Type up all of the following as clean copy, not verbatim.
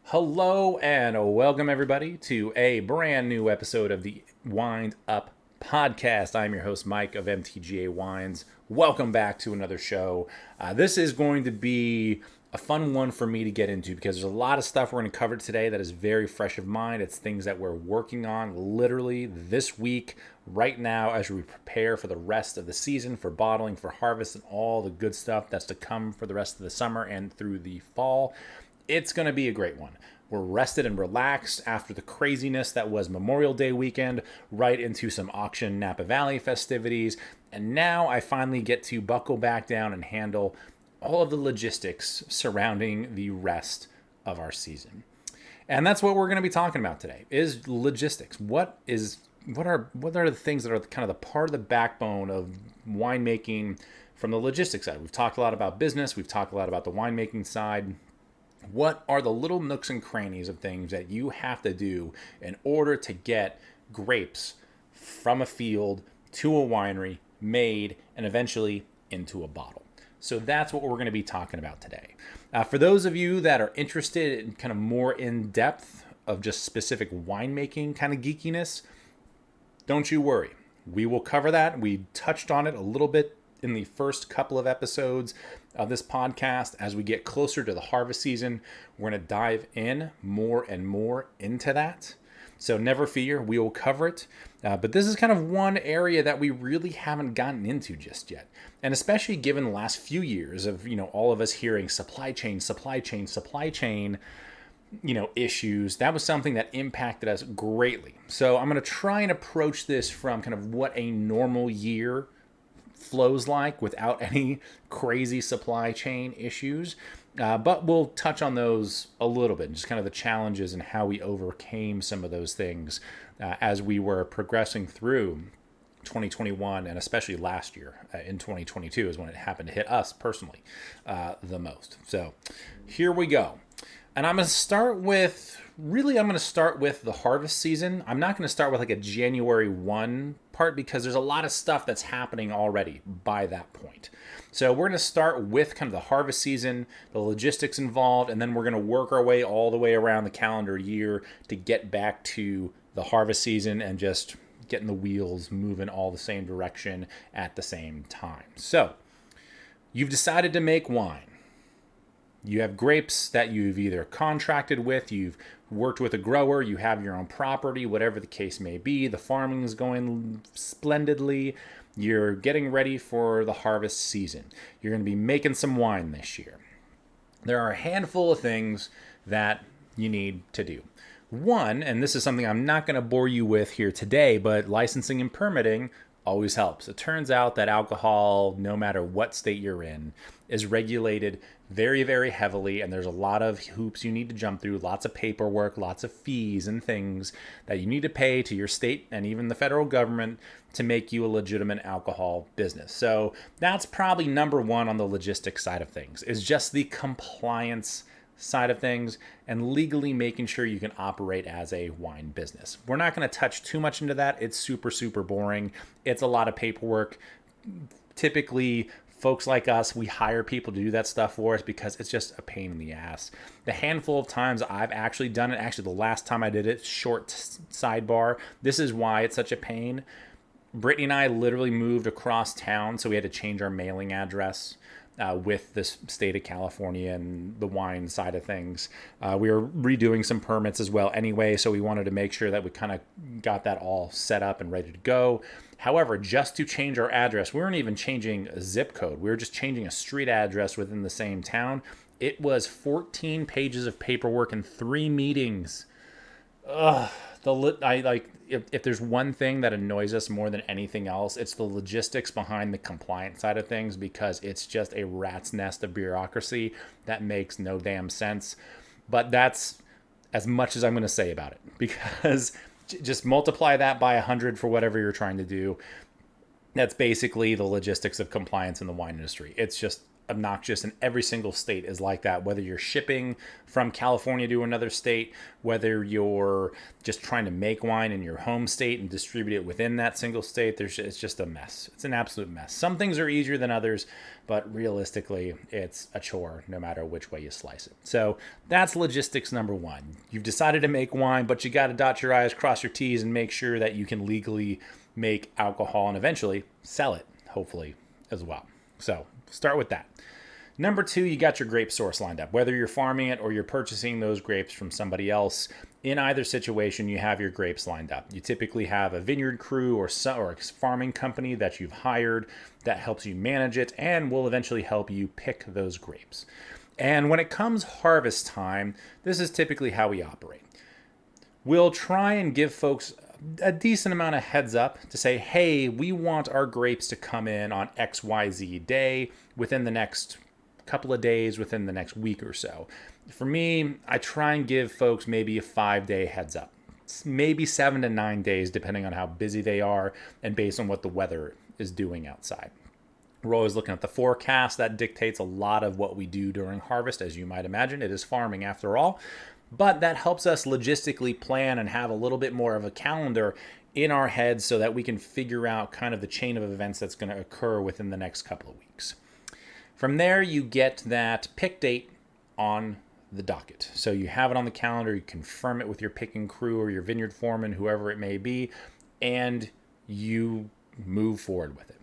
Hello and welcome everybody to a brand new episode of the Wind Up Podcast. I'm your host Mike of MTGA Wines. Welcome back to another show. This is going to be a fun one for me to get into because there's a lot of stuff we're going to cover today that is very fresh of mind. It's things that we're working on literally this week, right now, as we prepare for the rest of the season, for bottling, for harvest, and all the good stuff that's to come for the rest of the summer and through the fall. It's going to be a great one. We're rested and relaxed after the craziness that was Memorial Day weekend, right into some auction Napa Valley festivities. And now I finally get to buckle back down and handle all of the logistics surrounding the rest of our season. And that's what we're going to be talking about today is logistics. What are the things that are kind of the part of the backbone of winemaking from the logistics side? We've talked a lot about business. We've talked a lot about the winemaking side. What are the little nooks and crannies of things that you have to do in order to get grapes from a field to a winery, made, and eventually into a bottle? So that's what we're going to be talking about today. For those of you that are interested in kind of more in depth of just specific winemaking kind of geekiness, don't you worry. We will cover that. We touched on it a little bit in the first couple of episodes of this podcast. As we get closer to the harvest season, we're going to dive in more and more into that. So never fear, we will cover it. But this is kind of one area that we really haven't gotten into just yet. And especially given the last few years of, all of us hearing supply chain, issues, that was something that impacted us greatly. So I'm going to try and approach this from kind of what a normal year flows like without any crazy supply chain issues. But we'll touch on those a little bit, just kind of the challenges and how we overcame some of those things as we were progressing through 2021 and especially last year in 2022 is when it happened to hit us personally the most. So here we go. And I'm going to start with the harvest season. I'm not going to start with like a January 1 part because there's a lot of stuff that's happening already by that point. So we're going to start with kind of the harvest season, the logistics involved, and then we're going to work our way all the way around the calendar year to get back to the harvest season and just getting the wheels moving all the same direction at the same time. So you've decided to make wine. You have grapes that you've either contracted with, you've worked with a grower, you have your own property, whatever the case may be. The farming is going splendidly. You're getting ready for the harvest season. You're going to be making some wine this year. There are a handful of things that you need to do. One, and this is something I'm not going to bore you with here today, but licensing and permitting always helps. It turns out that alcohol, no matter what state you're in, is regulated very, very heavily, and there's a lot of hoops you need to jump through, lots of paperwork, lots of fees and things that you need to pay to your state and even the federal government to make you a legitimate alcohol business. So that's probably number one on the logistics side of things, is just the compliance side of things and legally making sure you can operate as a wine business. We're not going to touch too much into that. It's super, super boring. It's a lot of paperwork. Typically, folks like us, we hire people to do that stuff for us because it's just a pain in the ass. The handful of times I've actually done it, actually the last time I did it, short sidebar, this is why it's such a pain. Brittany and I literally moved across town, so we had to change our mailing address with the state of California and the wine side of things. We were redoing some permits as well anyway, so we wanted to make sure that we kind of got that all set up and ready to go. However, just to change our address, we weren't even changing a zip code. We were just changing a street address within the same town. It was 14 pages of paperwork and 3 meetings. Ugh. If there's one thing that annoys us more than anything else, it's the logistics behind the compliance side of things, because it's just a rat's nest of bureaucracy that makes no damn sense. But that's as much as I'm going to say about it, because just multiply that by 100 for whatever you're trying to do. That's basically the logistics of compliance in the wine industry. It's just obnoxious, and every single state is like that. Whether you're shipping from California to another state, whether you're just trying to make wine in your home state and distribute it within that single state, it's just a mess. It's an absolute mess. Some things are easier than others, but realistically, it's a chore no matter which way you slice it. So that's logistics number one. You've decided to make wine, but you got to dot your I's, cross your T's, and make sure that you can legally make alcohol and eventually sell it, hopefully, as well. So start with that. Number two, you got your grape source lined up. Whether you're farming it or you're purchasing those grapes from somebody else, in either situation, you have your grapes lined up. You typically have a vineyard crew or a farming company that you've hired that helps you manage it and will eventually help you pick those grapes. And when it comes harvest time, this is typically how we operate. We'll try and give folks a decent amount of heads up to say, hey, we want our grapes to come in on XYZ day within the next couple of days, within the next week or so. For me, I try and give folks maybe a 5-day heads up, maybe 7 to 9 days, depending on how busy they are and based on what the weather is doing outside. We're always looking at the forecast. That dictates a lot of what we do during harvest, as you might imagine. It is farming after all. But that helps us logistically plan and have a little bit more of a calendar in our heads so that we can figure out kind of the chain of events that's going to occur within the next couple of weeks. From there, you get that pick date on the docket. So you have it on the calendar, you confirm it with your picking crew or your vineyard foreman, whoever it may be, and you move forward with it.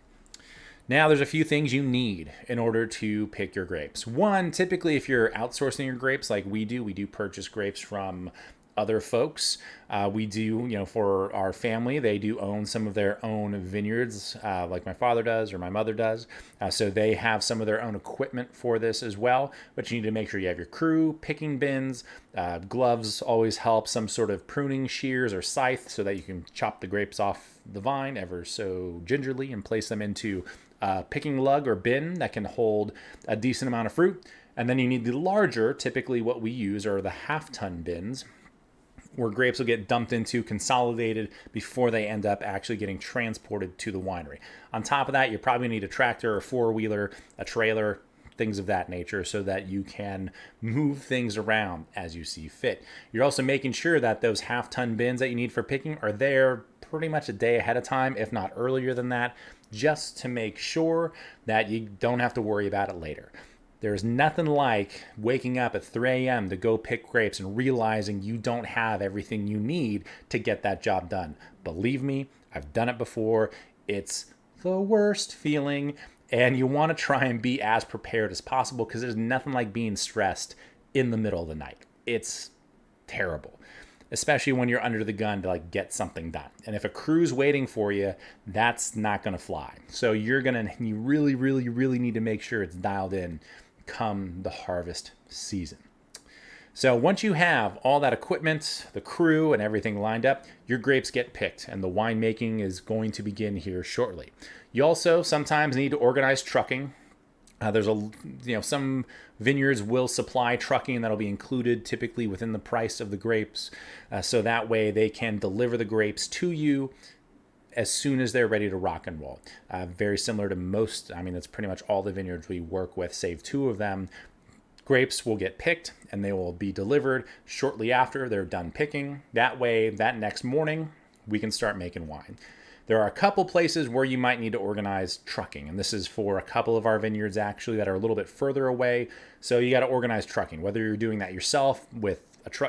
Now, there's a few things you need in order to pick your grapes. One, typically if you're outsourcing your grapes like we do purchase grapes from other folks. We do, for our family, they do own some of their own vineyards, like my father does or my mother does. So they have some of their own equipment for this as well. But you need to make sure you have your crew, picking bins, gloves always help, some sort of pruning shears or scythe so that you can chop the grapes off the vine ever so gingerly and place them into a picking lug or bin that can hold a decent amount of fruit. And then you need the larger, typically what we use are the half-ton bins, where grapes will get dumped into, consolidated before they end up actually getting transported to the winery. On top of that, you probably need a tractor, a four-wheeler, a trailer, things of that nature, so that you can move things around as you see fit. You're also making sure that those half-ton bins that you need for picking are there pretty much a day ahead of time, if not earlier than that, just to make sure that you don't have to worry about it later. There's nothing like waking up at 3 a.m. to go pick grapes and realizing you don't have everything you need to get that job done. Believe me, I've done it before. It's the worst feeling, and you want to try and be as prepared as possible because there's nothing like being stressed in the middle of the night. It's terrible, especially when you're under the gun to get something done. And if a crew's waiting for you, that's not going to fly. So you really, really, really need to make sure it's dialed in come the harvest season. So once you have all that equipment, the crew, and everything lined up, your grapes get picked, and the winemaking is going to begin here shortly. You also sometimes need to organize trucking. Some vineyards will supply trucking that'll be included typically within the price of the grapes, so that way they can deliver the grapes to you as soon as they're ready to rock and roll. Very similar to that's pretty much all the vineyards we work with, save 2 of them. Grapes will get picked and they will be delivered shortly after they're done picking. That way, that next morning, we can start making wine. There are a couple places where you might need to organize trucking, and this is for a couple of our vineyards actually that are a little bit further away. So you got to organize trucking, whether you're doing that yourself with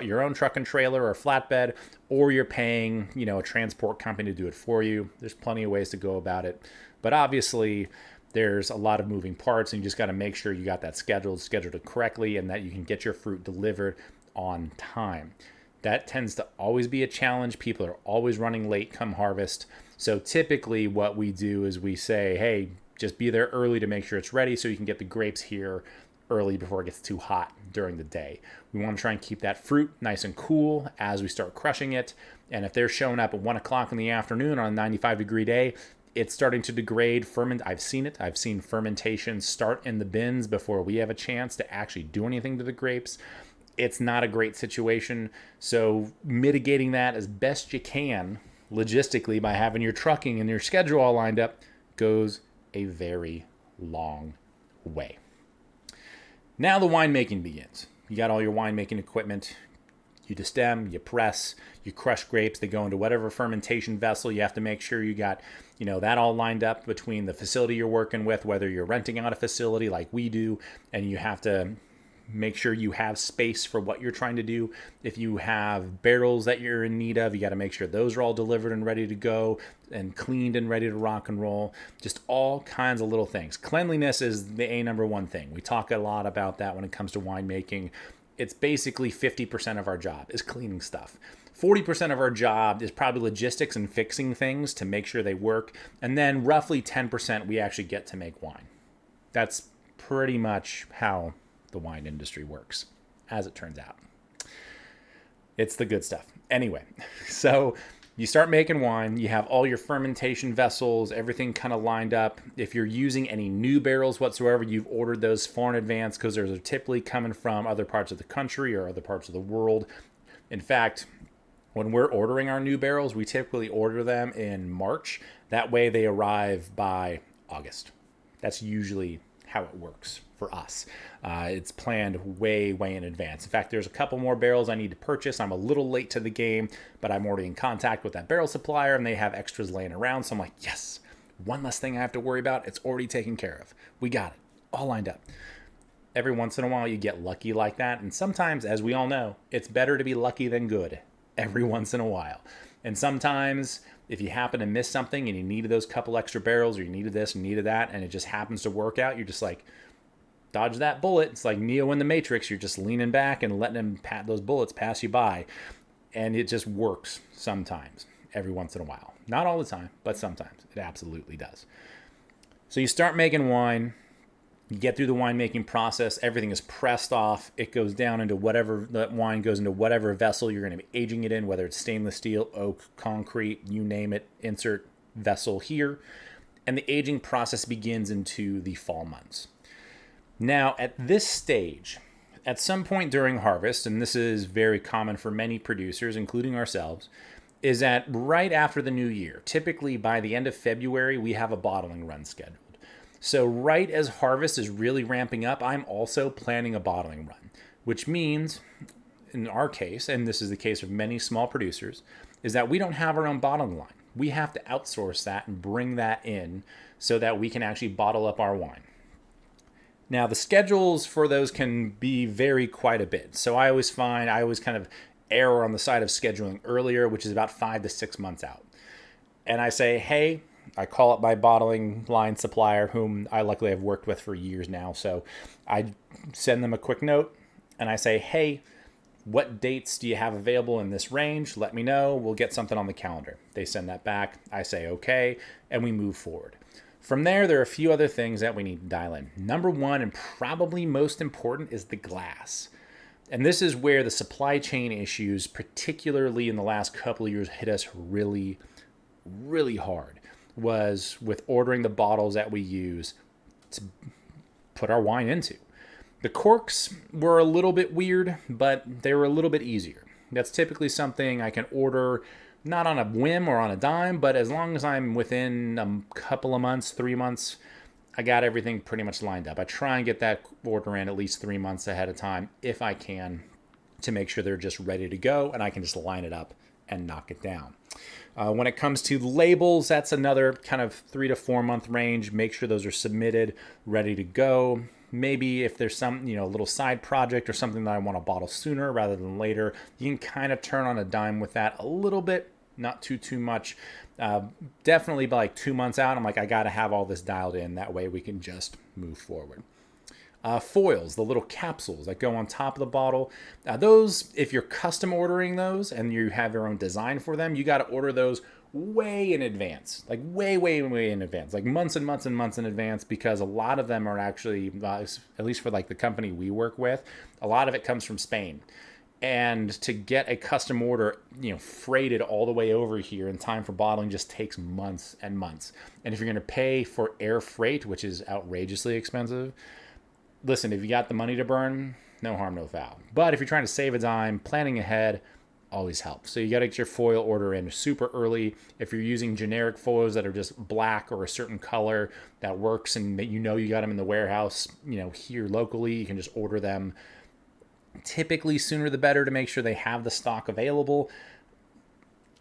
your own truck and trailer or flatbed, or you're paying, a transport company to do it for you. There's plenty of ways to go about it. But obviously, there's a lot of moving parts, and you just got to make sure you got that scheduled correctly, and that you can get your fruit delivered on time. That tends to always be a challenge. People are always running late come harvest. So typically what we do is we say, hey, just be there early to make sure it's ready so you can get the grapes here early before it gets too hot during the day. We want to try and keep that fruit nice and cool as we start crushing it. And if they're showing up at 1 o'clock in the afternoon on a 95-degree day, it's starting to degrade. I've seen it. I've seen fermentation start in the bins before we have a chance to actually do anything to the grapes. It's not a great situation. So mitigating that as best you can logistically by having your trucking and your schedule all lined up goes a very long way. Now the winemaking begins. You got all your winemaking equipment. You destem, you press, you crush grapes. They go into whatever fermentation vessel. You have to make sure you got, that all lined up between the facility you're working with, whether you're renting out a facility like we do, and you have to make sure you have space for what you're trying to do. If you have barrels that you're in need of, you got to make sure those are all delivered and ready to go and cleaned and ready to rock and roll. Just all kinds of little things. Cleanliness is the number one thing. We talk a lot about that when it comes to winemaking. It's basically 50% of our job is cleaning stuff. 40% of our job is probably logistics and fixing things to make sure they work. And then roughly 10% we actually get to make wine. That's pretty much how the wine industry works, as it turns out. It's the good stuff. Anyway, so you start making wine, you have all your fermentation vessels, everything kind of lined up. If you're using any new barrels whatsoever, you've ordered those far in advance because those are typically coming from other parts of the country or other parts of the world. In fact, when we're ordering our new barrels, we typically order them in March. That way they arrive by August. That's usually how it works for us. It's planned way in advance. In fact, there's a couple more barrels I need to purchase. I'm a little late to the game, but I'm already in contact with that barrel supplier and they have extras laying around. So I'm like, yes, one less thing I have to worry about. It's already taken care of. We got it all lined up. Every once in a while you get lucky like that. And sometimes, as we all know, it's better to be lucky than good every once in a while. And sometimes if you happen to miss something and you needed those couple extra barrels or you needed this and needed that and it just happens to work out, you're just like, dodge that bullet. It's like Neo in the Matrix. You're just leaning back and letting them those bullets pass you by. And it just works sometimes, every once in a while. Not all the time, but sometimes it absolutely does. So you start making wine. You get through the winemaking process. Everything is pressed off. It goes down into whatever, that wine goes into whatever vessel you're going to be aging it in, whether it's stainless steel, oak, concrete, you name it, insert vessel here. And the aging process begins into the fall months. Now, at this stage, at some point during harvest, and this is very common for many producers, including ourselves, is that right after the new year, typically by the end of February, we have a bottling run scheduled. So right as harvest is really ramping up, I'm also planning a bottling run, which means, in our case, and this is the case of many small producers, is that we don't have our own bottling line. We have to outsource that and bring that in so that we can actually bottle up our wine. Now, the schedules for those can vary quite a bit. So I always kind of err on the side of scheduling earlier, which is about 5 to 6 months out. And I say, hey, I call up my bottling line supplier, whom I luckily have worked with for years now. So I send them a quick note and I say, hey, what dates do you have available in this range? Let me know. We'll get something on the calendar. They send that back. I say, okay, and we move forward. From there are a few other things that we need to dial in. Number one, and probably most important, is the glass. And this is where the supply chain issues, particularly in the last couple of years, hit us really, really hard, was with ordering the bottles that we use to put our wine into. The corks were a little bit weird, but they were a little bit easier. That's typically something I can order not on a whim or on a dime, but as long as I'm within a couple of months, 3 months, I got everything pretty much lined up. I try and get that order in at least 3 months ahead of time if I can, to make sure they're just ready to go and I can just line it up and knock it down. When it comes to labels, that's another kind of 3 to 4 month range. Make sure those are submitted, ready to go. Maybe if there's some, little side project or something that I want to bottle sooner rather than later, you can kind of turn on a dime with that a little bit, not too much. Definitely by like 2 months out, I'm like, I got to have all this dialed in. That way we can just move forward. Foils, the little capsules that go on top of the bottle. Those, if you're custom ordering those and you have your own design for them, you got to order those way in advance, like way in advance, like months and months and months in advance, because a lot of them are actually, at least for like the company we work with, a lot of it comes from Spain. And to get a custom order, freighted all the way over here in time for bottling just takes months and months. And if you're going to pay for air freight, which is outrageously expensive, listen, if you got the money to burn, no harm, no foul. But if you're trying to save a dime, planning ahead, always helps. So you got to get your foil order in super early. If you're using generic foils that are just black or a certain color that works and that you got them in the warehouse, here locally, you can just order them. Typically sooner the better to make sure they have the stock available.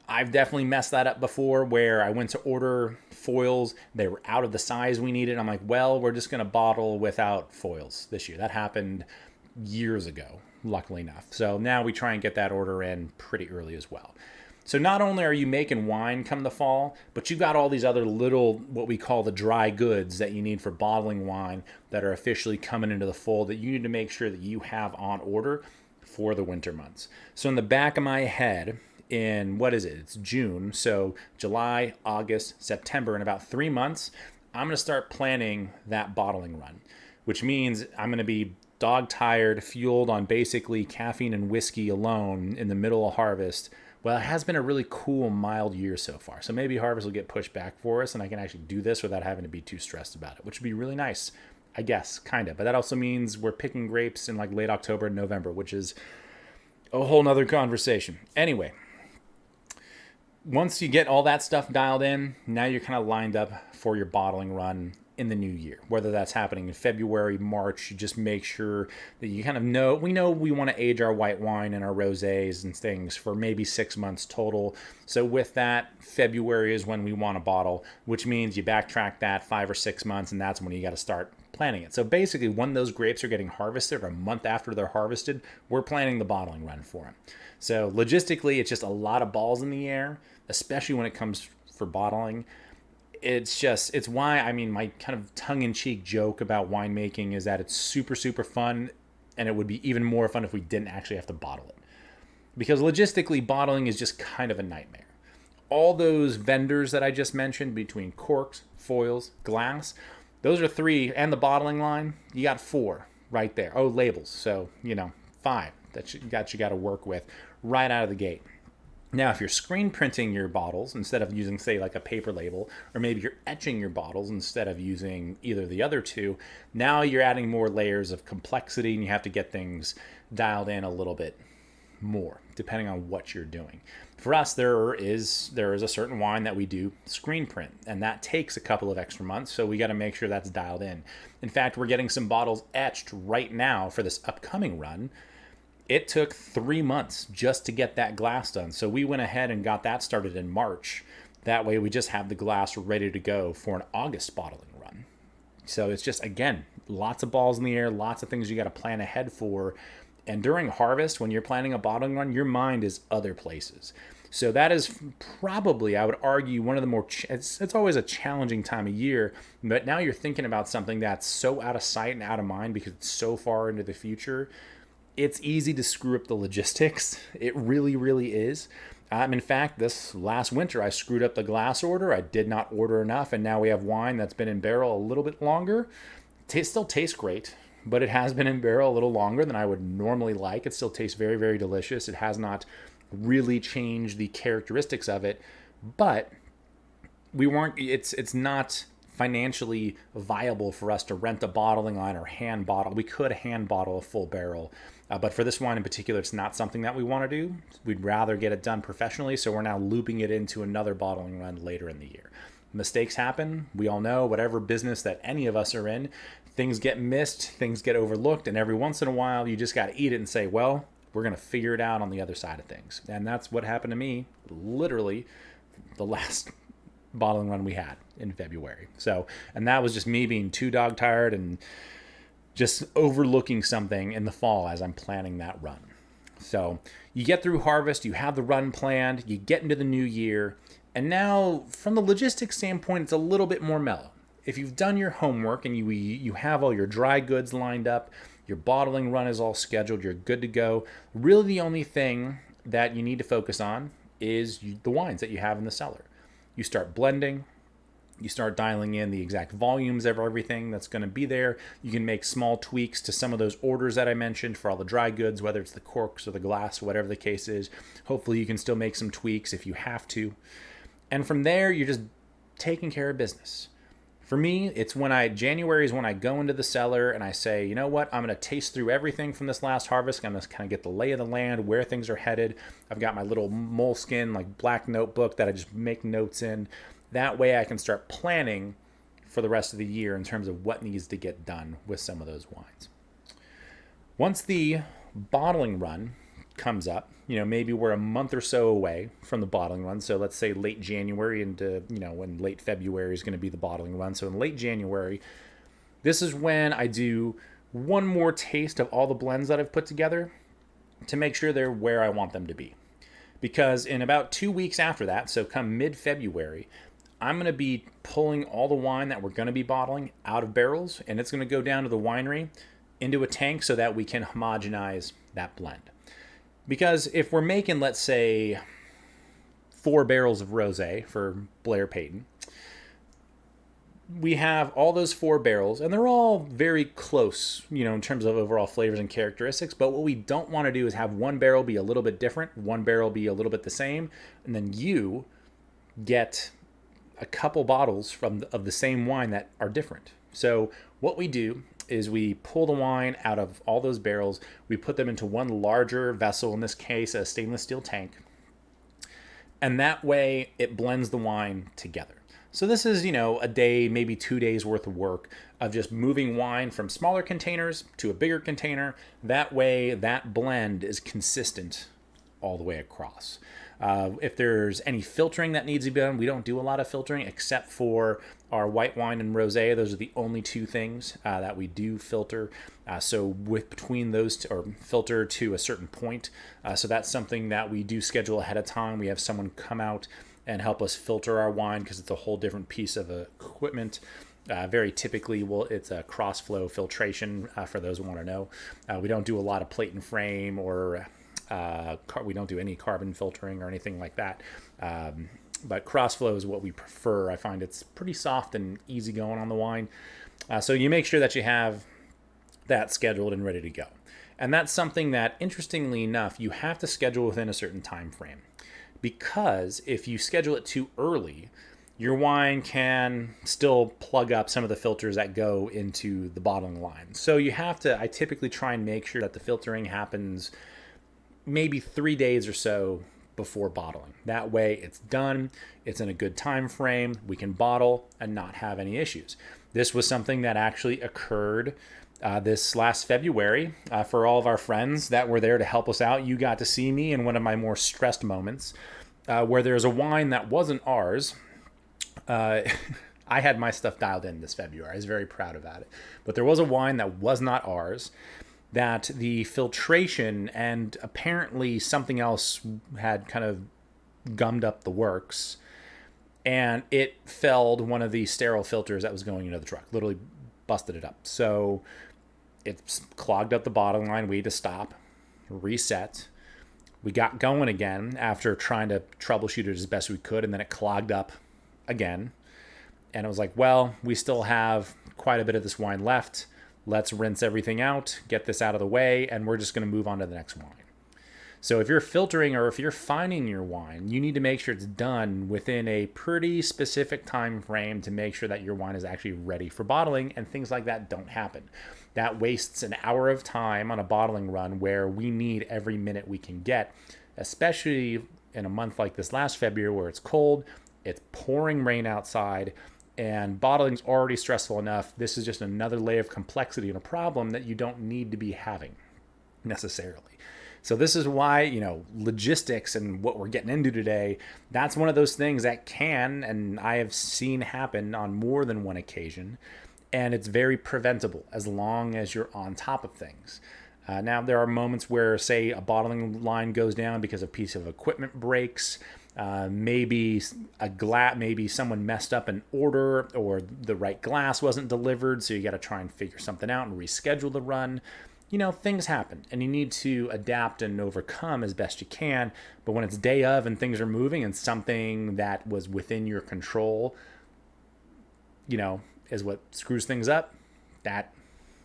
I've definitely messed that up before where I went to order foils. They were out of the size we needed. I'm like, well, we're just going to bottle without foils this year. That happened years ago, luckily enough. So now we try and get that order in pretty early as well. So not only are you making wine come the fall, but you've got all these other little, what we call the dry goods that you need for bottling wine that are officially coming into the fold that you need to make sure that you have on order for the winter months. So in the back of my head, in it's June, so July, August, September, in about 3 months, I'm going to start planning that bottling run, which means I'm going to be dog tired, fueled on basically caffeine and whiskey alone in the middle of harvest. Well, it has been a really cool, mild year so far. So maybe harvest will get pushed back for us and I can actually do this without having to be too stressed about it, which would be really nice, I guess, kind of. But that also means we're picking grapes in like late October and November, which is a whole nother conversation. Anyway, once you get all that stuff dialed in, now you're kind of lined up for your bottling run in the new year. Whether that's happening in February, March, you just make sure that you kind of know. We know we want to age our white wine and our rosés and things for maybe 6 months total. So with that, February is when we want to bottle, which means you backtrack that 5 or 6 months, and that's when you got to start planning it. So basically, when those grapes are getting harvested, or a month after they're harvested, we're planning the bottling run for them. So logistically, it's just a lot of balls in the air, especially when it comes for bottling. It's why, my kind of tongue-in-cheek joke about winemaking is that it's super, super fun, and it would be even more fun if we didn't actually have to bottle it. Because logistically, bottling is just kind of a nightmare. All those vendors that I just mentioned, between corks, foils, glass, those are 3, and the bottling line, you got 4 right there. Oh, labels, so, 5 that you got to work with right out of the gate. Now, if you're screen printing your bottles instead of using, say, like a paper label, or maybe you're etching your bottles instead of using either the other two, now you're adding more layers of complexity and you have to get things dialed in a little bit more, depending on what you're doing. For us, there is a certain wine that we do screen print, and that takes a couple of extra months, so we got to make sure that's dialed in. In fact, we're getting some bottles etched right now for this upcoming run. It took 3 months just to get that glass done. So we went ahead and got that started in March. That way we just have the glass ready to go for an August bottling run. So it's just, again, lots of balls in the air, lots of things you got to plan ahead for. And during harvest, when you're planning a bottling run, your mind is other places. So that is probably, I would argue, one of the more, it's always a challenging time of year, but now you're thinking about something that's so out of sight and out of mind because it's so far into the future. It's easy to screw up the logistics. It really, really is. In fact, this last winter, I screwed up the glass order. I did not order enough, and now we have wine that's been in barrel a little bit longer. It still tastes great, but it has been in barrel a little longer than I would normally like. It still tastes very, very delicious. It has not really changed the characteristics of it, but it's not financially viable for us to rent a bottling line or hand bottle. We could hand bottle a full barrel, but for this wine in particular, it's not something that we want to do. We'd rather get it done professionally, so we're now looping it into another bottling run later in the year. Mistakes happen. We all know, whatever business that any of us are in, things get missed, things get overlooked, and every once in a while, you just got to eat it and say, well, we're going to figure it out on the other side of things. And that's what happened to me, literally, the last bottling run we had in February. So, and that was just me being too dog tired and just overlooking something in the fall as I'm planning that run. So you get through harvest, you have the run planned, you get into the new year, and now from the logistics standpoint, it's a little bit more mellow. If you've done your homework and you have all your dry goods lined up, your bottling run is all scheduled, you're good to go. Really the only thing that you need to focus on is the wines that you have in the cellar. You start blending, you start dialing in the exact volumes of everything that's going to be there. You can make small tweaks to some of those orders that I mentioned for all the dry goods, whether it's the corks or the glass, whatever the case is. Hopefully you can still make some tweaks if you have to. And from there, you're just taking care of business. For me, it's January is when I go into the cellar and I say, you know what, I'm going to taste through everything from this last harvest. I'm going to kind of get the lay of the land, where things are headed. I've got my little moleskin, like black notebook that I just make notes in. That way I can start planning for the rest of the year in terms of what needs to get done with some of those wines. Once the bottling run comes up, maybe we're a month or so away from the bottling run. So let's say late January into, when late February is going to be the bottling run. So in late January, this is when I do one more taste of all the blends that I've put together to make sure they're where I want them to be. Because in about 2 weeks after that, so come mid-February, I'm going to be pulling all the wine that we're going to be bottling out of barrels, and it's going to go down to the winery into a tank so that we can homogenize that blend. Because if we're making, let's say, 4 barrels of rosé for Blair Payton, we have all those 4 barrels, and they're all very close, in terms of overall flavors and characteristics. But what we don't want to do is have one barrel be a little bit different, one barrel be a little bit the same, and then you get a couple bottles of the same wine that are different. So what we do is we pull the wine out of all those barrels, we put them into one larger vessel, in this case a stainless steel tank, and that way it blends the wine together. So this is, a day, maybe 2 days worth of work of just moving wine from smaller containers to a bigger container. That way that blend is consistent all the way across. If there's any filtering that needs to be done, we don't do a lot of filtering except for our white wine and rosé. Those are the only 2 things that we do filter. So between those two, or filter to a certain point. So that's something that we do schedule ahead of time. We have someone come out and help us filter our wine because it's a whole different piece of equipment. Very typically, it's a cross-flow filtration for those who want to know. We don't do a lot of plate and frame or we don't do any carbon filtering or anything like that. But crossflow is what we prefer. I find it's pretty soft and easy going on the wine. So you make sure that you have that scheduled and ready to go. And that's something that, interestingly enough, you have to schedule within a certain time frame. Because if you schedule it too early, your wine can still plug up some of the filters that go into the bottling line. So I typically try and make sure that the filtering happens maybe 3 days or so before bottling. That way it's done, it's in a good time frame, we can bottle and not have any issues. This was something that actually occurred this last February. For all of our friends that were there to help us out, you got to see me in one of my more stressed moments where there's a wine that wasn't ours. I had my stuff dialed in this February. I was very proud about it. But there was a wine that was not ours, that the filtration and apparently something else had kind of gummed up the works, and it felled one of the sterile filters that was going into the truck, literally busted it up. So it clogged up the bottling line. We had to stop, reset. We got going again after trying to troubleshoot it as best we could, and then it clogged up again. And it was like, well, we still have quite a bit of this wine left. Let's rinse everything out, get this out of the way, and we're just going to move on to the next wine. So if you're filtering or if you're fining your wine, you need to make sure it's done within a pretty specific time frame to make sure that your wine is actually ready for bottling, and things like that don't happen. That wastes an hour of time on a bottling run where we need every minute we can get, especially in a month like this last February where it's cold, it's pouring rain outside, and bottling's already stressful enough. This is just another layer of complexity and a problem that you don't need to be having necessarily. So this is why, logistics and what we're getting into today, that's one of those things that can, and I have seen happen on more than one occasion, and it's very preventable as long as you're on top of things. Now, there are moments where, say, a bottling line goes down because a piece of equipment breaks. Maybe someone messed up an order, or the right glass wasn't delivered, so you got to try and figure something out and reschedule the run. Things happen, and you need to adapt and overcome as best you can. But when it's day of and things are moving and something that was within your control, is what screws things up, that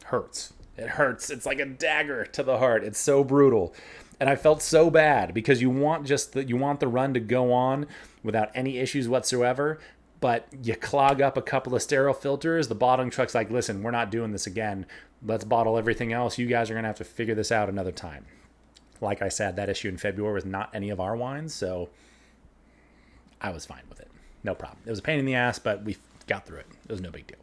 hurts. It hurts. It's like a dagger to the heart. It's so brutal. And I felt so bad because you want the run to go on without any issues whatsoever. But you clog up a couple of sterile filters. The bottling truck's like, listen, we're not doing this again. Let's bottle everything else. You guys are going to have to figure this out another time. Like I said, that issue in February was not any of our wines, so I was fine with it. No problem. It was a pain in the ass, but we got through it. It was no big deal.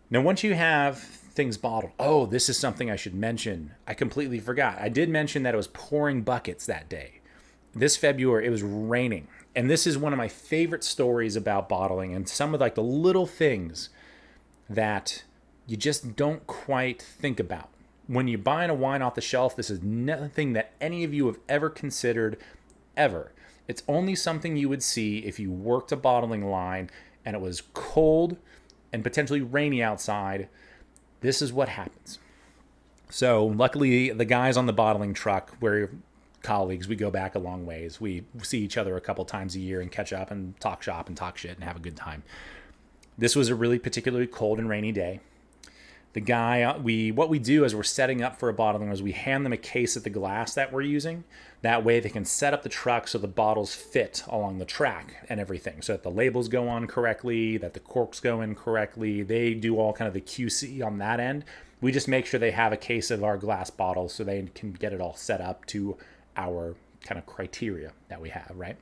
Now, once you have things bottled, oh, this is something I should mention. I completely forgot. I did mention that it was pouring buckets that day. This February, it was raining. And this is one of my favorite stories about bottling and some of like the little things that you just don't quite think about. When you're buying a wine off the shelf, this is nothing that any of you have ever considered, ever. It's only something you would see if you worked a bottling line and it was cold and potentially rainy outside. This is what happens. So luckily, the guys on the bottling truck, we're colleagues, we go back a long ways. We see each other a couple times a year and catch up and talk shop and talk shit and have a good time. This was a really particularly cold and rainy day. The guy, what we do as we're setting up for a bottling is we hand them a case of the glass that we're using. That way they can set up the truck so the bottles fit along the track and everything. So that the labels go on correctly, that the corks go in correctly. They do all kind of the QC on that end. We just make sure they have a case of our glass bottles so they can get it all set up to our kind of criteria that we have, right?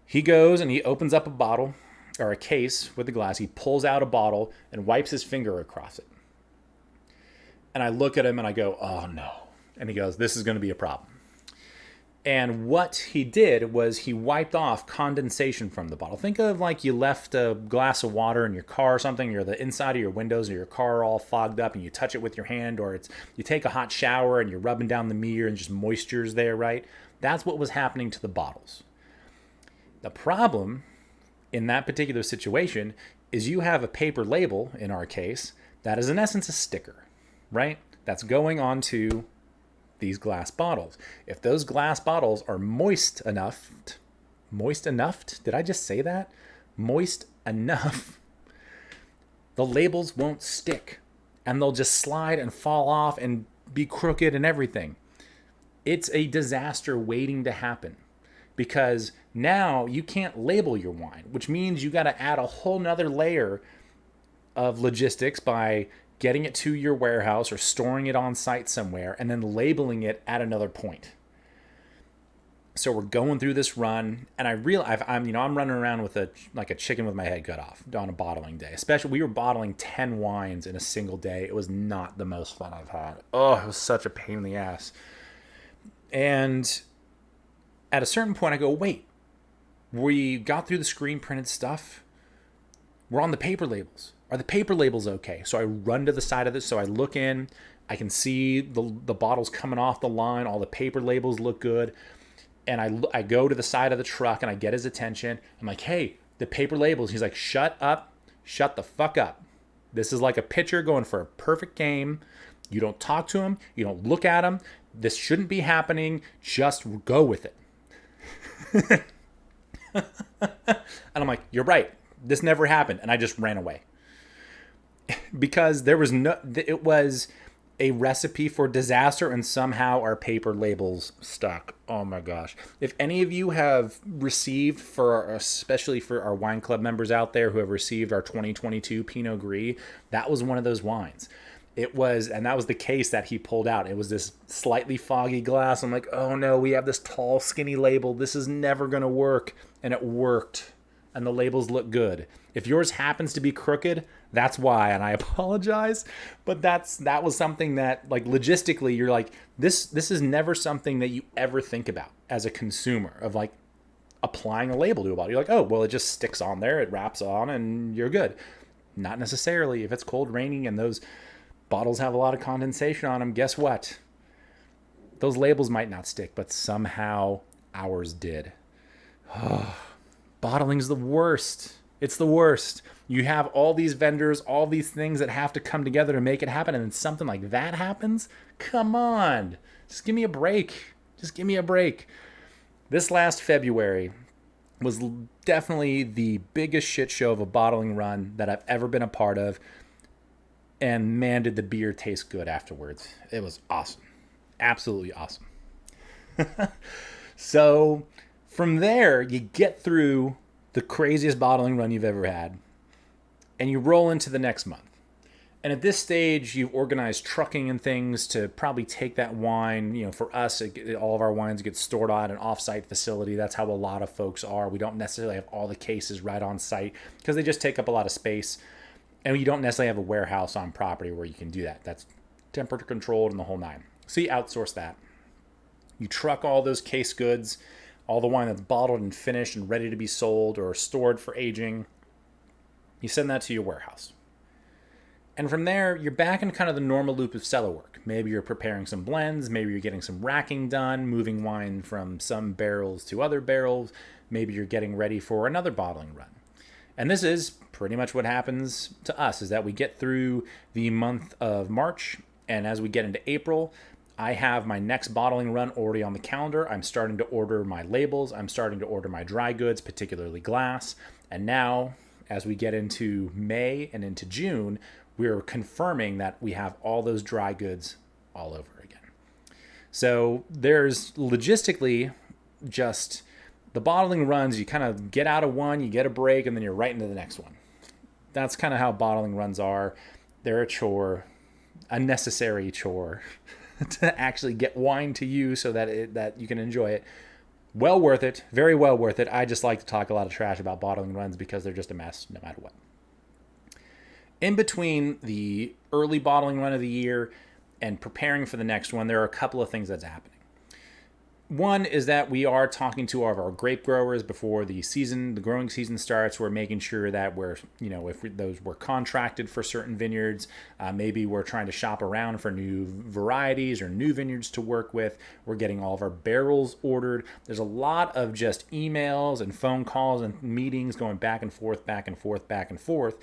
He goes and he opens up a bottle or a case with the glass. He pulls out a bottle and wipes his finger across it. And I look at him and I go, oh no. And he goes, this is going to be a problem. And what he did was he wiped off condensation from the bottle. Think of like you left a glass of water in your car or something, or the inside of your windows of your car are all fogged up and you touch it with your hand, or it's you take a hot shower and you're rubbing down the mirror and just moisture's there, right? That's what was happening to the bottles. The problem in that particular situation is you have a paper label, in our case, that is in essence a sticker, right? That's going onto these glass bottles. If those glass bottles are moist enough, did I just say that? Moist enough, the labels won't stick and they'll just slide and fall off and be crooked and everything. It's a disaster waiting to happen because now you can't label your wine, which means you got to add a whole nother layer of logistics by getting it to your warehouse or storing it on site somewhere and then labeling it at another point. So we're going through this run and I realize I'm running around with a chicken with my head cut off on a bottling day. Especially we were bottling 10 wines in a single day. It was not the most fun I've had. Oh, it was such a pain in the ass. And at a certain point I go, wait, we got through the screen printed stuff. We're on the paper labels. Are the paper labels okay? So I run to the side of this. So I look in. I can see the bottles coming off the line. All the paper labels look good. And I go to the side of the truck and I get his attention. I'm like, hey, the paper labels. He's like, shut up. Shut the fuck up. This is like a pitcher going for a perfect game. You don't talk to him. You don't look at him. This shouldn't be happening. Just go with it. And I'm like, you're right. This never happened. And I just ran away. Because it was a recipe for disaster and somehow our paper labels stuck. Oh my gosh. If any of you have received, especially for our wine club members out there who have received our 2022 Pinot Gris, that was one of those wines. And that was the case that he pulled out. It was this slightly foggy glass. I'm like, oh no, we have this tall, skinny label. This is never going to work. And it worked. And the labels look good. If yours happens to be crooked, that's why, and I apologize. But that was something that, like, logistically, you're like, this is never something that you ever think about as a consumer of like applying a label to a bottle. You're like, oh, well, it just sticks on there, it wraps on, and you're good. Not necessarily. If it's cold, raining, and those bottles have a lot of condensation on them, guess what? Those labels might not stick, but somehow ours did. Bottling's the worst. It's the worst. You have all these vendors, all these things that have to come together to make it happen, and then something like that happens? Come on. Just give me a break. Just give me a break. This last February was definitely the biggest shit show of a bottling run that I've ever been a part of. And man, did the beer taste good afterwards. It was awesome. Absolutely awesome. So from there, you get through the craziest bottling run you've ever had, and you roll into the next month. And at this stage, you've organized trucking and things to probably take that wine. For us, all of our wines get stored at an off-site facility. That's how a lot of folks are. We don't necessarily have all the cases right on site because they just take up a lot of space. And you don't necessarily have a warehouse on property where you can do that. That's temperature controlled and the whole nine. So you outsource that. You truck all those case goods, all the wine that's bottled and finished and ready to be sold or stored for aging. You send that to your warehouse. And from there, you're back in kind of the normal loop of cellar work. Maybe you're preparing some blends. Maybe you're getting some racking done, moving wine from some barrels to other barrels. Maybe you're getting ready for another bottling run. And this is pretty much what happens to us, is that we get through the month of March. And as we get into April, I have my next bottling run already on the calendar. I'm starting to order my labels. I'm starting to order my dry goods, particularly glass. And now, as we get into May and into June, we're confirming that we have all those dry goods all over again. So there's logistically just the bottling runs. You kind of get out of one, you get a break, and then you're right into the next one. That's kind of how bottling runs are. They're a chore, a necessary chore to actually get wine to you so that you can enjoy it. Well worth it, very well worth it. I just like to talk a lot of trash about bottling runs because they're just a mess no matter what. In between the early bottling run of the year and preparing for the next one, there are a couple of things that's happening. One is that we are talking to all of our grape growers before the growing season starts. We're making sure that we're contracted for certain vineyards. Maybe we're trying to shop around for new varieties or new vineyards to work with. We're getting all of our barrels ordered. There's a lot of just emails and phone calls and meetings going back and forth, back and forth, back and forth.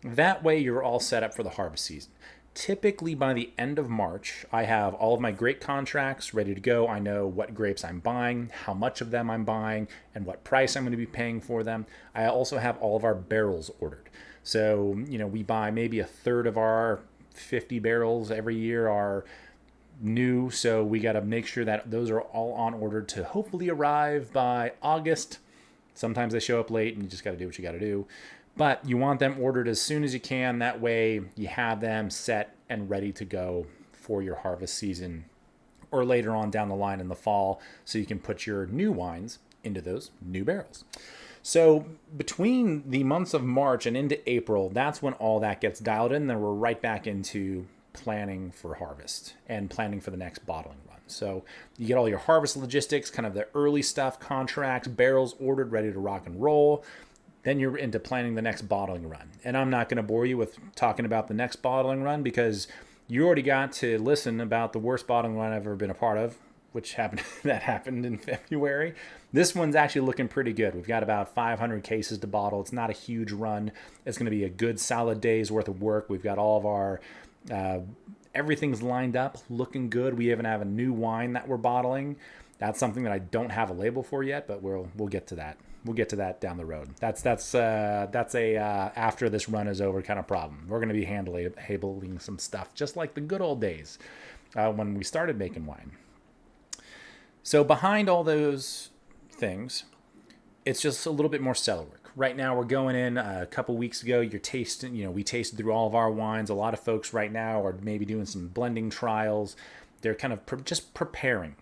That way you're all set up for the harvest season. Typically by the end of March, I have all of my grape contracts ready to go. I know what grapes I'm buying, how much of them I'm buying, and what price I'm going to be paying for them. I also have all of our barrels ordered. So, we buy maybe a third of our 50 barrels every year are new. So we got to make sure that those are all on order to hopefully arrive by August. Sometimes they show up late and you just got to do what you got to do. But you want them ordered as soon as you can. That way you have them set and ready to go for your harvest season or later on down the line in the fall so you can put your new wines into those new barrels. So between the months of March and into April, that's when all that gets dialed in. Then we're right back into planning for harvest and planning for the next bottling run. So you get all your harvest logistics, kind of the early stuff, contracts, barrels ordered, ready to rock and roll. Then you're into planning the next bottling run. And I'm not going to bore you with talking about the next bottling run because you already got to listen about the worst bottling run I've ever been a part of, which happened in February. This one's actually looking pretty good. We've got about 500 cases to bottle. It's not a huge run. It's going to be a good solid day's worth of work. We've got all of our everything's lined up, looking good. We even have a new wine that we're bottling. That's something that I don't have a label for yet, but we'll get to that. We'll get to that down the road. That's a after this run is over kind of problem. We're going to be handling some stuff just like the good old days when we started making wine. So behind all those things, it's just a little bit more cellar work. Right now we're going in a couple weeks ago. You're tasting, we tasted through all of our wines. A lot of folks right now are maybe doing some blending trials. They're kind of just preparing.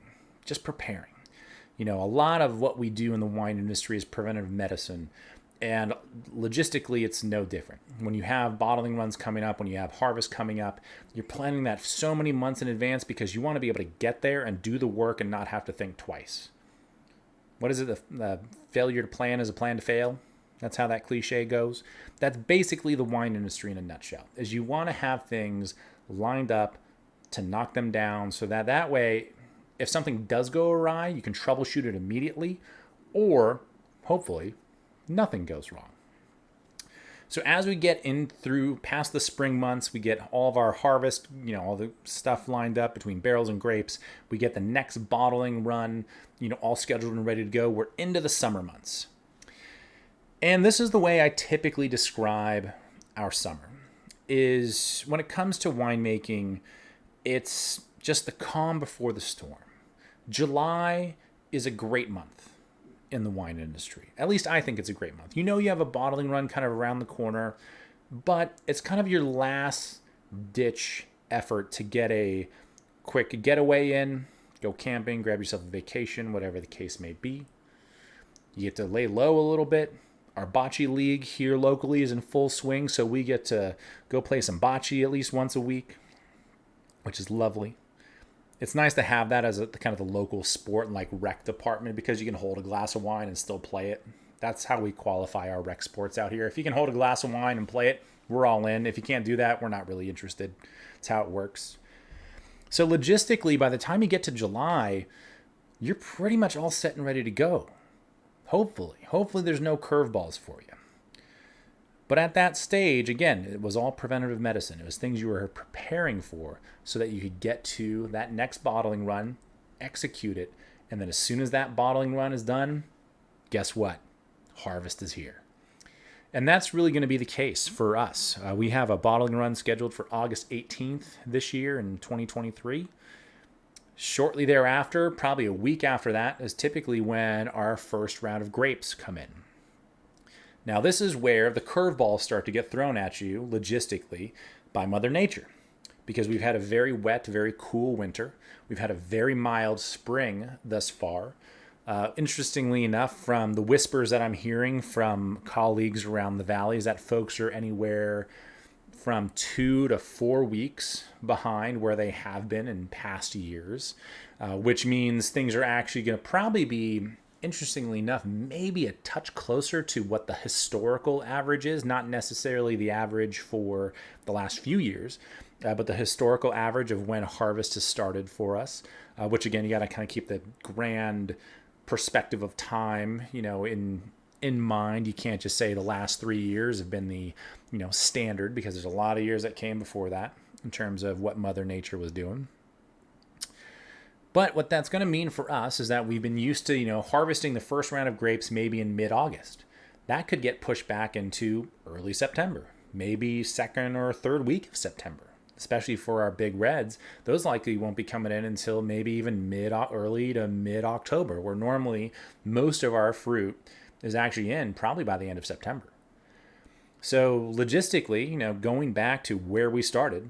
A lot of what we do in the wine industry is preventive medicine. And logistically, it's no different. When you have bottling runs coming up, when you have harvest coming up, you're planning that so many months in advance because you want to be able to get there and do the work and not have to think twice. What is it? The failure to plan is a plan to fail. That's how that cliche goes. That's basically the wine industry in a nutshell, is you want to have things lined up to knock them down so that way, if something does go awry, you can troubleshoot it immediately, or hopefully nothing goes wrong. So as we get in through past the spring months, we get all of our harvest, all the stuff lined up between barrels and grapes. We get the next bottling run, all scheduled and ready to go. We're into the summer months. And this is the way I typically describe our summer, is when it comes to winemaking, it's just the calm before the storm. July is a great month. in the wine industry. At least I think it's a great month. You know, you have a bottling run kind of around the corner, but it's kind of your last ditch effort to get a quick getaway in, go camping, grab yourself a vacation, whatever the case may be. You get to lay low a little bit. Our bocce league here locally is in full swing, so we get to go play some bocce at least once a week, which is lovely. It's nice to have that as a kind of the local sport and like rec department, because you can hold a glass of wine and still play it. That's how we qualify our rec sports out here. If you can hold a glass of wine and play it, we're all in. If you can't do that, we're not really interested. That's how it works. So logistically, by the time you get to July, you're pretty much all set and ready to go. Hopefully there's no curveballs for you. But at that stage, again, it was all preventative medicine. It was things you were preparing for so that you could get to that next bottling run, execute it, and then as soon as that bottling run is done, guess what? Harvest is here. And that's really going to be the case for us. We have a bottling run scheduled for August 18th this year in 2023. Shortly thereafter, probably a week after that, is typically when our first round of grapes come in. Now, this is where the curveballs start to get thrown at you logistically by Mother Nature, because we've had a very wet, very cool winter. We've had a very mild spring thus far. Interestingly enough, from the whispers that I'm hearing from colleagues around the valley, is that folks are anywhere from 2 to 4 weeks behind where they have been in past years, which means things are actually going to probably be, interestingly enough, maybe a touch closer to what the historical average is, not necessarily the average for the last few years, but the historical average of when harvest has started for us, which again, you got to kind of keep the grand perspective of time, in mind. You can't just say the last 3 years have been the, standard, because there's a lot of years that came before that in terms of what Mother Nature was doing. But what that's going to mean for us is that we've been used to, harvesting the first round of grapes maybe in mid-August. That could get pushed back into early September, maybe second or third week of September, especially for our big reds. Those likely won't be coming in until maybe even early to mid-October, where normally most of our fruit is actually in probably by the end of September. So logistically, going back to where we started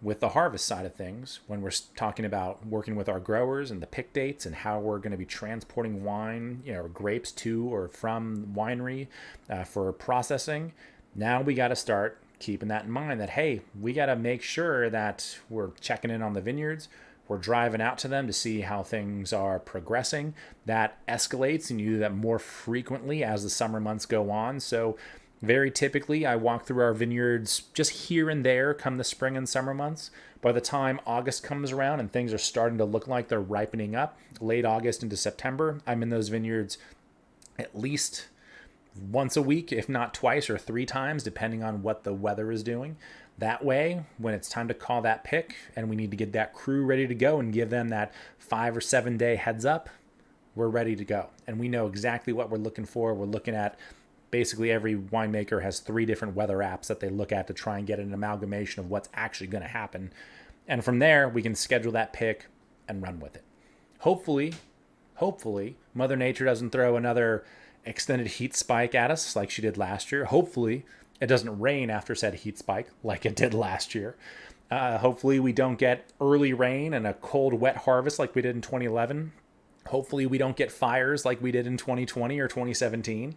with the harvest side of things, when we're talking about working with our growers and the pick dates and how we're going to be transporting wine, or grapes to or from winery for processing, now we got to start keeping that in mind, that, hey, we got to make sure that we're checking in on the vineyards. We're driving out to them to see how things are progressing. That escalates, and you do that more frequently as the summer months go on. So very typically, I walk through our vineyards just here and there come the spring and summer months. By the time August comes around and things are starting to look like they're ripening up, late August into September, I'm in those vineyards at least once a week, if not twice or 3 times, depending on what the weather is doing. That way, when it's time to call that pick and we need to get that crew ready to go and give them that 5 or 7 day heads up, we're ready to go. And we know exactly what we're looking for. We're looking at, basically every winemaker has 3 different weather apps that they look at to try and get an amalgamation of what's actually going to happen. And from there, we can schedule that pick and run with it. Hopefully, Mother Nature doesn't throw another extended heat spike at us like she did last year. Hopefully, it doesn't rain after said heat spike like it did last year. Hopefully, we don't get early rain and a cold, wet harvest like we did in 2011. Hopefully, we don't get fires like we did in 2020 or 2017.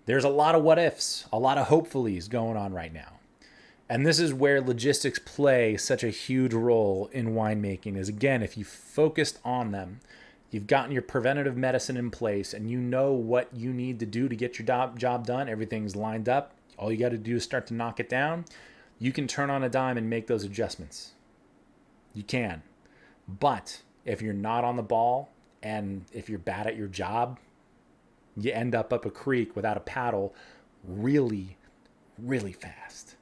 There's a lot of what ifs, a lot of hopefullys going on right now. And this is where logistics play such a huge role in winemaking, is, again, if you focused on them, you've gotten your preventative medicine in place, and you know what you need to do to get your job done, everything's lined up, all you got to do is start to knock it down, you can turn on a dime and make those adjustments. You can. But if you're not on the ball, and if you're bad at your job, you end up a creek without a paddle really, really fast.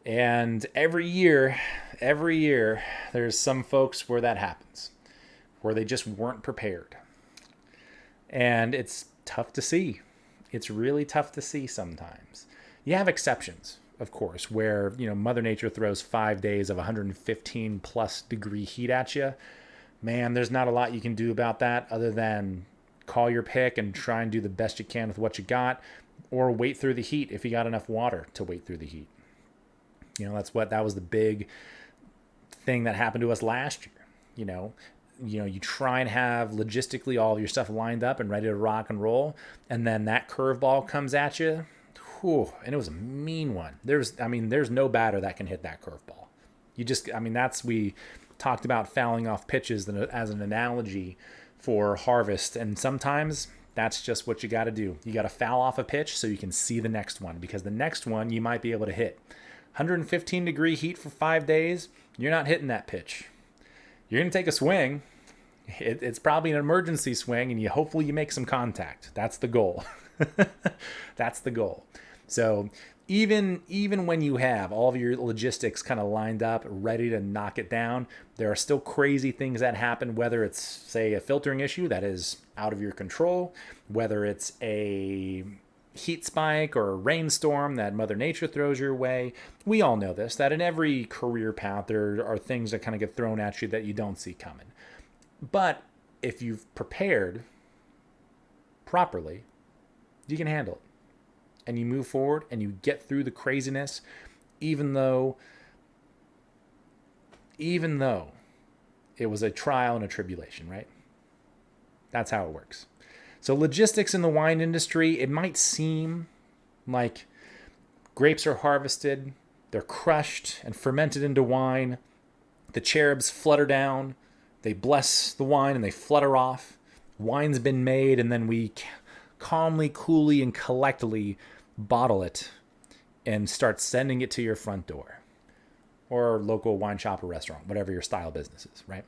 And every year, there's some folks where that happens, where they just weren't prepared. And it's tough to see. It's really tough to see sometimes. You have exceptions, of course, where, Mother Nature throws 5 days of 115 plus degree heat at you. man, there's not a lot you can do about that other than call your pick and try and do the best you can with what you got, or wait through the heat if you got enough water to wait through the heat. That was the big thing that happened to us last year. You try and have logistically all of your stuff lined up and ready to rock and roll, and then that curveball comes at you. Whew, and it was a mean one. There's no batter that can hit that curveball. We talked about fouling off pitches as an analogy for harvest, and sometimes that's just what you got to do. You got to foul off a pitch so you can see the next one, because the next one you might be able to hit. 115 degree heat for 5 days, you're not hitting that pitch. You're going to take a swing. It's probably an emergency swing, and hopefully you make some contact. That's the goal. That's the goal. So even when you have all of your logistics kind of lined up, ready to knock it down, there are still crazy things that happen, whether it's, say, a filtering issue that is out of your control, whether it's a heat spike or a rainstorm that Mother Nature throws your way. We all know this, that in every career path, there are things that kind of get thrown at you that you don't see coming. But if you've prepared properly, you can handle it. And you move forward and you get through the craziness, even though it was a trial and a tribulation, right? That's how it works. So logistics in the wine industry, it might seem like grapes are harvested, they're crushed and fermented into wine, the cherubs flutter down, they bless the wine and they flutter off. Wine's been made, and then we calmly, coolly, and collectedly bottle it and start sending it to your front door or local wine shop or restaurant, whatever your style business is, right?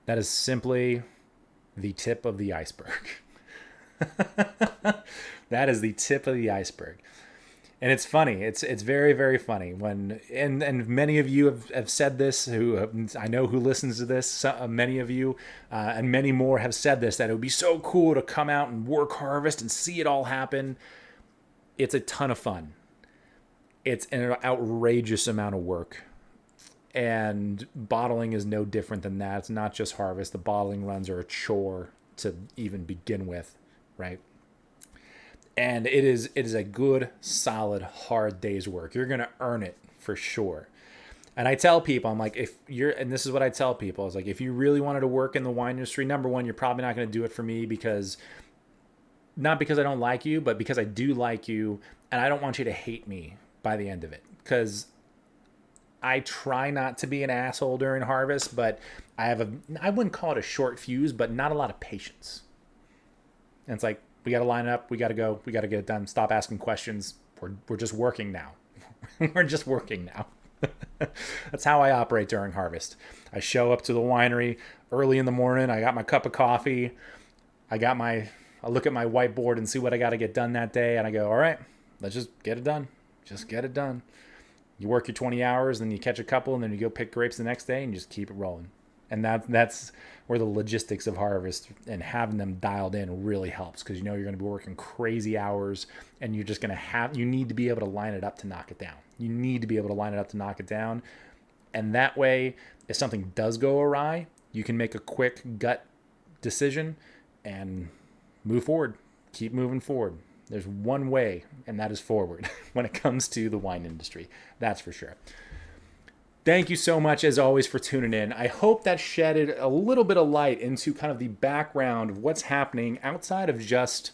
That is simply the tip of the iceberg. That is the tip of the iceberg. And it's funny. It's very, very funny when, and many of you have said this, I know who listens to this, many of you and many more have said this, that it would be so cool to come out and work harvest and see it all happen. It's a ton of fun. It's an outrageous amount of work. And bottling is no different than that. It's not just harvest. The bottling runs are a chore to even begin with, right? And it is a good, solid, hard day's work. You're going to earn it for sure. And I tell people, I'm like, and this is what I tell people, is like, if you really wanted to work in the wine industry, number one, you're probably not going to do it for me, not because I don't like you, but because I do like you, and I don't want you to hate me by the end of it. Because I try not to be an asshole during harvest, but I wouldn't call it a short fuse, but not a lot of patience. And it's like, we got to line up. We got to go. We got to get it done. Stop asking questions. We're just working now. We're just working now. That's how I operate during harvest. I show up to the winery early in the morning. I got my cup of coffee. I look at my whiteboard and see what I got to get done that day. And I go, all right, let's just get it done. Just get it done. You work your 20 hours, then you catch a couple, and then you go pick grapes the next day and you just keep it rolling. And that's where the logistics of harvest and having them dialed in really helps, because you're going to be working crazy hours, and you're just going to you need to be able to line it up to knock it down. You need to be able to line it up to knock it down. And that way, if something does go awry, you can make a quick gut decision and move forward. Keep moving forward. There's one way, and that is forward when it comes to the wine industry. That's for sure. Thank you so much, as always, for tuning in. I hope that shedded a little bit of light into kind of the background of what's happening outside of just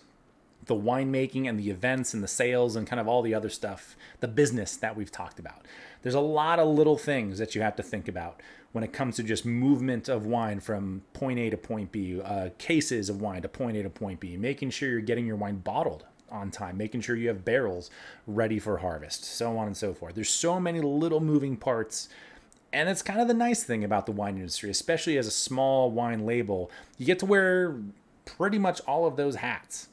the winemaking and the events and the sales and kind of all the other stuff, the business that we've talked about. There's a lot of little things that you have to think about when it comes to just movement of wine from point A to point B, cases of wine to point A to point B, making sure you're getting your wine bottled on time, making sure you have barrels ready for harvest, so on and so forth. There's so many little moving parts, and it's kind of the nice thing about the wine industry, especially as a small wine label. You get to wear pretty much all of those hats,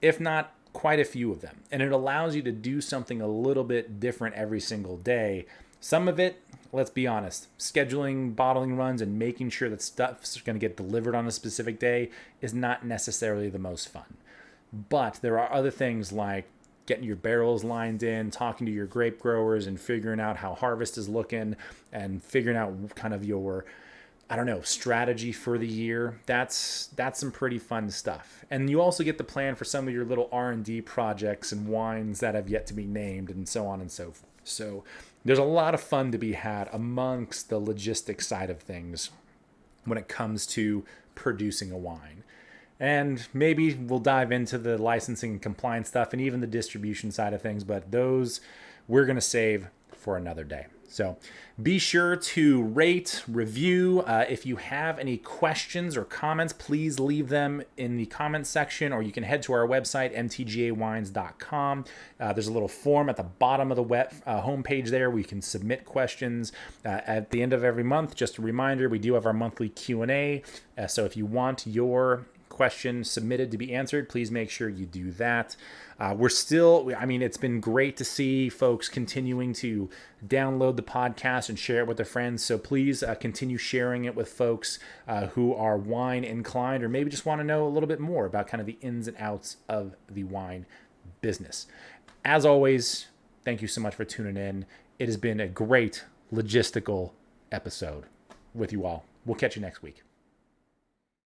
if not quite a few of them, and it allows you to do something a little bit different every single day. Some of it, let's be honest, scheduling bottling runs and making sure that stuff's going to get delivered on a specific day is not necessarily the most fun. But there are other things like getting your barrels lined in, talking to your grape growers and figuring out how harvest is looking, and figuring out kind of your I don't know, strategy for the year. That's some pretty fun stuff. And you also get the plan for some of your little R&D projects and wines that have yet to be named and so on and so forth. So there's a lot of fun to be had amongst the logistics side of things when it comes to producing a wine. And maybe we'll dive into the licensing and compliance stuff and even the distribution side of things, but those we're going to save for another day. So be sure to rate, review. If you have any questions or comments, please leave them in the comments section, or you can head to our website, mtgawines.com. There's a little form at the bottom of the homepage there where you can submit questions. At the end of every month, just a reminder, we do have our monthly Q&A. So if you want your question submitted to be answered, please make sure you do that. It's been great to see folks continuing to download the podcast and share it with their friends. So please continue sharing it with folks who are wine inclined, or maybe just want to know a little bit more about kind of the ins and outs of the wine business. As always, thank you so much for tuning in. It has been a great logistical episode with you all. We'll catch you next week.